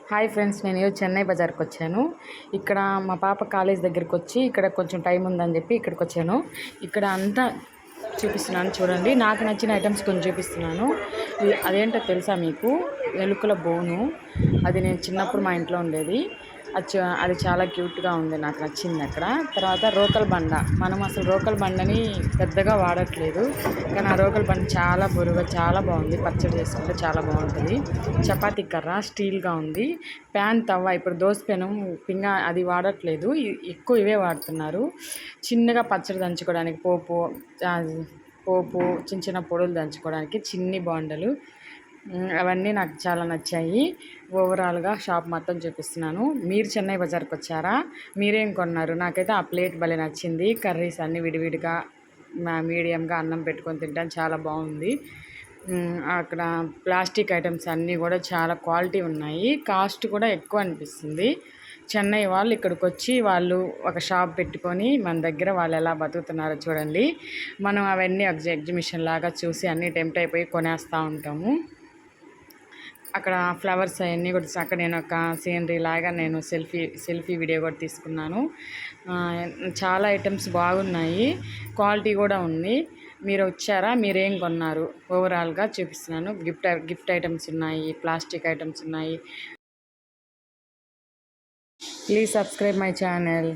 Hi friends, నేను ఈరోజు చెన్నై బజార్కి వచ్చాను. ఇక్కడ మా పాప కాలేజ్ దగ్గరికి వచ్చి ఇక్కడ కొంచెం టైం ఉందని చెప్పి ఇక్కడికి వచ్చాను. ఇక్కడ అంతా చూపిస్తున్నాను చూడండి. నాకు నచ్చిన ఐటమ్స్ కొంచెం చూపిస్తున్నాను. అదేంటో తెలుసా మీకు? ఎలుకల బోను. అది నేను చిన్నప్పుడు మా ఇంట్లో ఉండేది. అది చాలా క్యూట్గా ఉంది, నాకు నచ్చింది అక్కడ. తర్వాత రోకల్ బండ. మనం అసలు రోకల్ బండని పెద్దగా వాడట్లేదు, కానీ ఆ రోకల్ బండ చాలా బరువుగా చాలా బాగుంది. పచ్చడి చేసుకుంటే చాలా బాగుంటుంది. చపాతీ కర్ర స్టీల్గా ఉంది. ప్యాన్ తవ్వ, ఇప్పుడు దోశ పెనం పింగా అది వాడట్లేదు, ఎక్కువ ఇవే వాడుతున్నారు. చిన్నగా పచ్చడి దంచుకోవడానికి, పోపు చిన్న చిన్న పొడులు దంచుకోవడానికి చిన్ని బాండలు. అవన్నీ నాకు చాలా నచ్చాయి. ఓవరాల్గా షాప్ మొత్తం చూపిస్తున్నాను. మీరు చెన్నై బజార్కి వచ్చారా? మీరేం కొన్నారు? నాకైతే ఆ ప్లేట్ భలే నచ్చింది. కర్రీస్ అన్నీ విడివిడిగా మీడియంగా అన్నం పెట్టుకొని తింటాను, చాలా బాగుంది. అక్కడ ప్లాస్టిక్ ఐటమ్స్ అన్నీ కూడా చాలా క్వాలిటీ ఉన్నాయి. కాస్ట్ కూడా ఎక్కువ అనిపిస్తుంది. చెన్నై వాళ్ళు ఇక్కడికి వచ్చి వాళ్ళు ఒక షాప్ పెట్టుకొని మన దగ్గర వాళ్ళు ఎలా బతుకుతున్నారో చూడండి. మనం అవన్నీ ఎగ్జిబిషన్ లాగా చూసి అన్నీ టెంప్ట్ అయిపోయి కొనేస్తూ ఉంటాము. అక్కడ ఫ్లవర్స్ అవన్నీ కూడా అక్కడ నేను ఒక సీనరీ లాగా నేను సెల్ఫీ వీడియో కూడా తీసుకున్నాను. చాలా ఐటమ్స్ బాగున్నాయి, క్వాలిటీ కూడా ఉంది. మీరు వచ్చారా? మీరేం కొన్నారు? ఓవరాల్గా చూపిస్తున్నాను. గిఫ్ట్ ఐటమ్స్ ఉన్నాయి, ప్లాస్టిక్ ఐటమ్స్ ఉన్నాయి. Please subscribe my channel.